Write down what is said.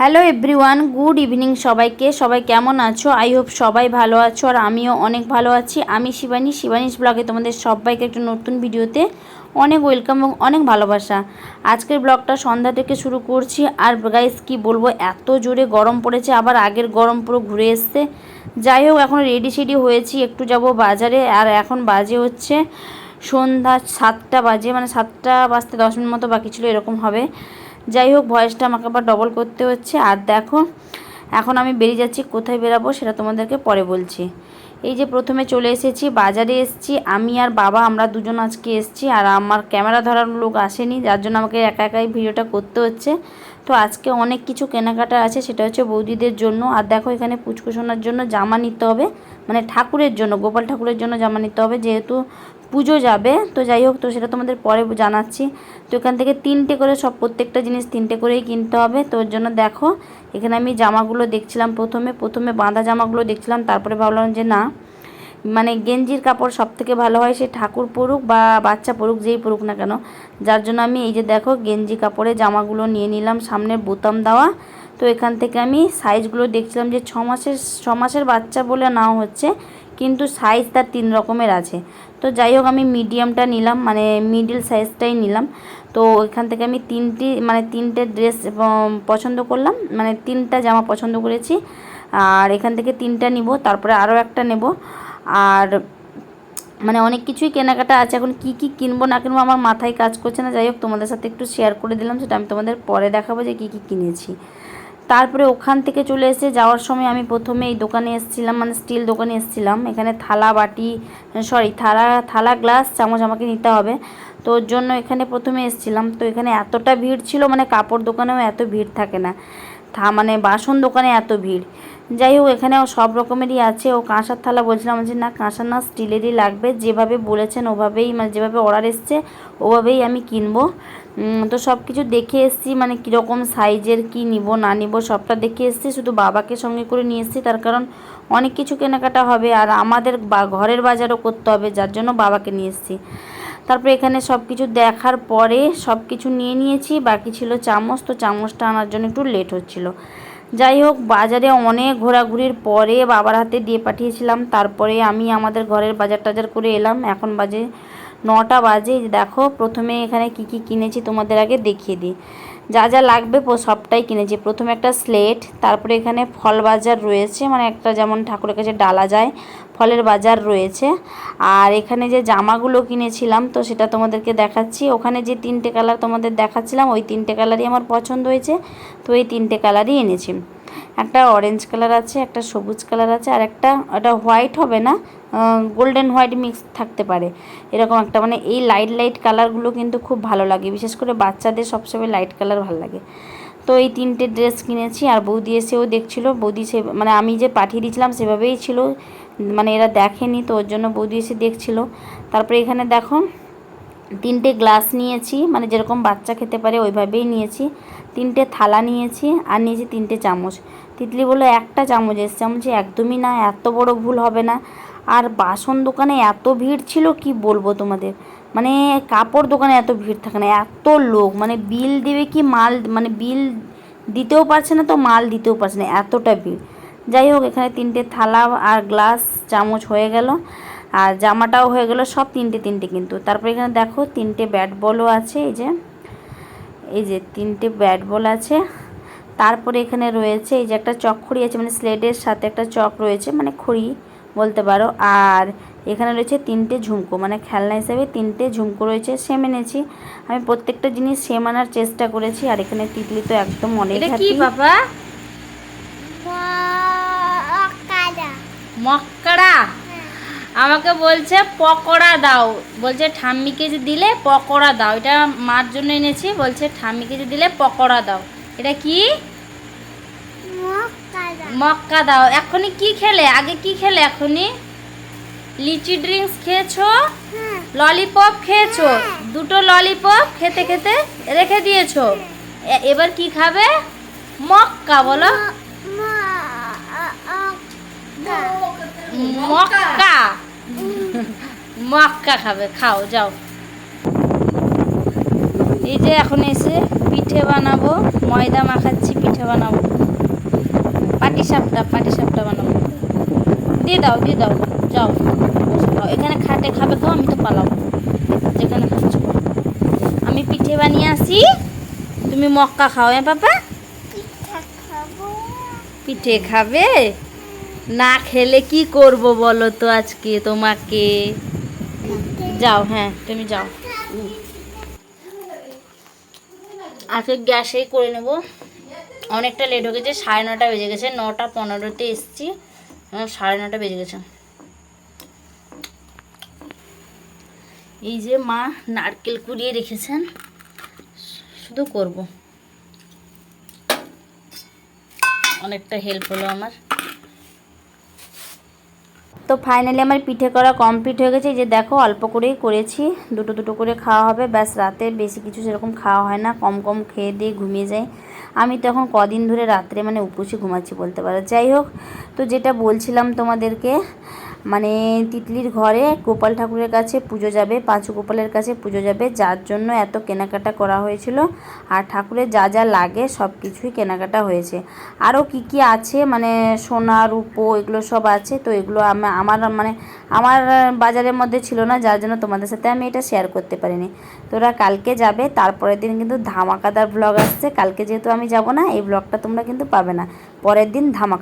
Hello everyone, good evening সবাইকে। সবাই কেমন আছো? আই হোপ সবাই ভালো আছো, আর আমিও অনেক ভালো আছি। আমি শিবানীস ব্লগে তোমাদের সবাইকে একটা নতুন ভিডিওতে অনেক ওয়েলকাম এবং অনেক ভালোবাসা। আজকের ব্লগটা সন্ধ্যা থেকে শুরু করছি। আর গাইস কি বলবো, এত জোরে গরম পড়েছে, আবার আগের গরম পুরো ঘুরে এসছে। যাই হোক, এখন রেডি হয়েছি, একটু যাব বাজারে। আর এখন বাজে হচ্ছে সন্ধ্যা 7টা বাজে, মানে 7টা বাজতে 10 মিনিট মতো বাকি ছিল, এরকম হবে। যাই হোক, ভয়েসটা আমাকে আবার ডবল করতে হচ্ছে। আর দেখো, এখন আমি বেরিয়ে যাচ্ছি। কোথায় বেরাবো সেটা তোমাদেরকে পরে বলছি। এই যে প্রথমে চলে এসেছি, বাজারে এসেছি। আমি আর বাবা, আমরা দুজন আজকে এসেছি। আর আমার ক্যামেরা ধরার লোক আসেনি, যার জন্য আমাকে একা একাই ভিডিওটা করতে হচ্ছে। তো আজকে অনেক কিছু কেনাকাটা আছে, সেটা হচ্ছে বৌদিদের জন্য। আর দেখো, এখানে পুচকুসোনার জন্য জামা নিতে হবে, মানে ঠাকুরের জন্য, গোপাল ঠাকুরের জন্য জামা নিতে হবে, যেহেতু পুজো যাবে। তো যাই হোক, তো সেটা তোমাদের পরে জানাচ্ছি। তো এখান থেকে 3টে করে, সব প্রত্যেকটা জিনিস 3টে করেই কিনতে হবে। তো ওর জন্য দেখো, এখানে আমি জামাগুলো দেখছিলাম। প্রথমে বাঁধা জামাগুলো দেখছিলাম, তারপরে ভাবলাম যে না, মানে গেঞ্জির কাপড় সব থেকে ভালো হয়, সে ঠাকুর পরুক বা বাচ্চা পরুক, যেই পরুক না কেন। যার জন্য আমি এই যে দেখো, গেঞ্জি কাপড়ে জামাগুলো নিয়ে নিলাম, সামনের বোতাম দেওয়া। তো এখান থেকে আমি সাইজগুলো দেখছিলাম যে 6 মাসের বাচ্চা বলে নাও হচ্ছে, কিন্তু সাইজ তার 3 রকমের আছে। তো যাই হোক, আমি মিডিয়ামটা নিলাম, মানে মিডিল সাইজটাই নিলাম। তো এখান থেকে আমি তিনটে ড্রেস পছন্দ করলাম, মানে 3টা জামা পছন্দ করেছি। আর এখান থেকে 3টা নিব, তারপরে আরও একটা নেব। আর মানে অনেক কিছুই কেনাকাটা আছে। এখন কি কি কিনবো না কিনবো আমার মাথায় কাজ করছে না। যাই হোক, তোমাদের সাথে একটু শেয়ার করে দিলাম, সেটা আমি তোমাদের পরে দেখাবো যে কি কি কিনেছি। তারপরে ওখান থেকে চলে এসে যাওয়ার সময় আমি প্রথমে এই দোকানে এসেছিলাম, মানে স্টিল দোকানে এসেছিলাম। এখানে থালা গ্লাস চামচ আমাকে নিতে হবে। তো ওর জন্য এখানে প্রথমে এসেছিলাম। তো এখানে এতটা ভিড় ছিল, মানে কাপড় দোকানেও এত ভিড় থাকে না, মানে বাসন দোকানে এত ভিড়। যাই হোক, এখানেও সব রকমেরই আছে। ও কাঁসার থালা বলছিলাম যে না, কাঁসার না, স্টিলেরই লাগবে। যেভাবে বলেছেন ওভাবেই, মানে যেভাবে অর্ডার এসছে ওভাবেই আমি কিনবো। তো সব কিছু দেখে এসেছি, মানে কীরকম সাইজের কি নিব না নিব সবটা দেখে এসেছি। শুধু বাবাকে সঙ্গে করে নিয়ে এসেছি, তার কারণ অনেক কিছু কেনাকাটা হবে, আর আমাদের ঘরের বাজারও করতে হবে, যার জন্য বাবাকে নিয়ে এসেছি। তারপরে এখানে সব কিছু দেখার পরে সব কিছু নিয়ে নিয়েছি, বাকি ছিল চামচ। তো চামচটা আনার জন্য একটু লেট হচ্ছিল। যাই হোক, বাজারে অনেক ঘোরাঘুরির পরে বাবার হাতে দিয়ে পাঠিয়েছিলাম। তারপরে আমি আমাদের ঘরের বাজার টাজার করে এলাম। এখন বাজে 9টা বাজে। দেখো, প্রথমে এখানে কি কি কিনেছি তোমাদের আগে দেখিয়ে দিই। যা যা লাগবে সবটাই কিনেছি। প্রথমে একটা স্লেট, তারপরে এখানে ফল বাজার রয়েছে, মানে একটা যেমন ঠাকুরের কাছে ডালা যায়, ফলের বাজার রয়েছে। আর এখানে যে জামাগুলো কিনেছিলাম, তো সেটা তোমাদেরকে দেখাচ্ছি। ওখানে যে 3টে কালার তোমাদের দেখাচ্ছিলাম, ওই 3টে কালারই আমার পছন্দ হয়েছে। তো এই 3টে কালারই এনেছি। একটা অরেঞ্জ কালার আছে, একটা সবুজ কালার আছে, আর এটা হোয়াইট হবে না, গোল্ডেন হোয়াইট মিক্স থাকতে পারে, এরকম একটা। মানে এই লাইট কালারগুলো কিন্তু খুব ভালো লাগে, বিশেষ করে বাচ্চাদের সবসময় লাইট কালার ভালো লাগে। তো এই 3টে ড্রেস কিনেছি। আর বৌদি এসেও দেখছিল। বৌদি মানে আমি যে পাঠিয়ে দিয়েছিলাম সেভাবেই ছিল, মানে এরা দেখেনি, তো ওর জন্য বৌদি এসে দেখছিল। তারপরে এখানে দেখো, 3টে গ্লাস নিয়েছি, মানে যেরকম বাচ্চা খেতে পারে ওইভাবেই নিয়েছি। 3টে থালা নিয়েছি, আর নিয়েছি 3টে চামচ। তিতলি বললো একটা চামচ এসছে, আমি বলছি একদমই না, এত বড় ভুল হবে না। আর বাসন দোকানে এত ভিড় ছিল, কি বলবো তোমাদের, মানে কাপড় দোকানে এত ভিড় থাকে না, এত লোক, মানে বিল দেবে কি মাল, মানে বিল দিতেও পারছে না, তো মাল দিতেও পারছে না, এতটা ভিড়। যাই হোক, এখানে 3টে থালা আর গ্লাস চামচ হয়ে গেল, আর জামাটাও হয়ে গেল, সব 3টে কিন্তু। তারপরে এখানে দেখো 3টে ব্যাট বলও আছে, এই যে 3টে ব্যাট বল আছে। তারপরে এখানে রয়েছে এই যে একটা চক খড়ি আছে, মানে স্লেটের সাথে একটা চক রয়েছে, মানে খড়ি বলতে পারো। আর এখানে রয়েছে 3টে ঝুমকো, মানে খেলনা হিসেবে 3টে ঝুমকো রয়েছে। সেম এনেছি আমি, প্রত্যেকটা জিনিস সেম আনার চেষ্টা করেছি। আর এখানে তিতলি তো একদম অনেক হ্যাপি। বাবা মক্কড়া আমাকে বলছে পকোড়া দাও, বলছে ঠাম্মিকে যে দিলে পকোড়া দাও। এটা মার জন্য এনেছি, বলছে ঠাম্মিকে যে দিলে পকোড়া দাও। এটা কি? মক্কা দাও। এখনই কি খেলে, আগে কি খেলে? এখনই লিচি ড্রিঙ্কস খেয়েছো, ললিপপ খেয়েছো, 2টো ললিপপ খেতে খেতে রেখে দিয়েছো। এবার কি খাবে? মক্কা বলো, মক্কা। মক্কা খাবে, খাও যাও। এই যে এখন এসে পিঠে বানাবো, ময়দা মাখাচ্ছি, পিঠে বানাবো। পাটি সাপটা বানাবো। দিয়ে দাও যাও বসে খাও, এখানে খাটে খাবে, খাও, আমি তো পালাবো, যেখানে খাচ্ছ। আমি পিঠে বানিয়ে আসি, তুমি মক্কা খাও। হ্যাঁ পাপা, পিঠে খাবে? না খেলে কি করব বলো তো আজকে তোমাকে। যাও, হ্যাঁ তুমি যাও। আজকে গ্যাসেই করে নেব, অনেকটা লেট হয়ে গেছে, 9:30 বেজে গেছে, 9:15 এসছি, 9:30 বেজে গেছে। এই যে মা নারকেল কুড়িয়ে রেখেছেন, শুধু করব, অনেকটা হেল্প হলো আমার। তো ফাইনালি আমার পিঠে করা কমপ্লিট হয়ে গেছে। এই যে দেখো, অল্প করেই করেছি, দুটো দুটো করে খাওয়া হবে ব্যাস। রাতে বেশি কিছু সেরকম খাওয়া হয় না, কম কম খেয়ে দিয়ে ঘুমিয়ে যাই। আমি তো এখন কদিন ধরে রাত্রে মানে উপসে ঘুমাচ্ছি বলতে পারো। যাই হোক, তো যেটা বলছিলাম তোমাদেরকে, মানে তিতলির ঘরে গোপাল ঠাকুরের কাছে পুজো যাবে, পাঁচু গোপালের কাছে পুজো যাবে, যার জন্য এত কেনাকাটা করা হয়েছিল। আর ঠাকুরের যা যা লাগে সব কিছুই কেনাকাটা হয়েছে। আরও কি কি আছে, মানে সোনা রূপো এগুলো সব আছে। তো এগুলো আমার বাজারের মধ্যে ছিল না, যার জন্য তোমাদের সাথে আমি এটা শেয়ার করতে পারিনি। তো ওরা কালকে যাবে, তারপরের দিন কিন্তু ধামাকাদার ব্লগ আসছে। কালকে যেহেতু আমি যাব না, এই ব্লগটা তোমরা কিন্তু পাবে না, পরের দিন ধামাকা।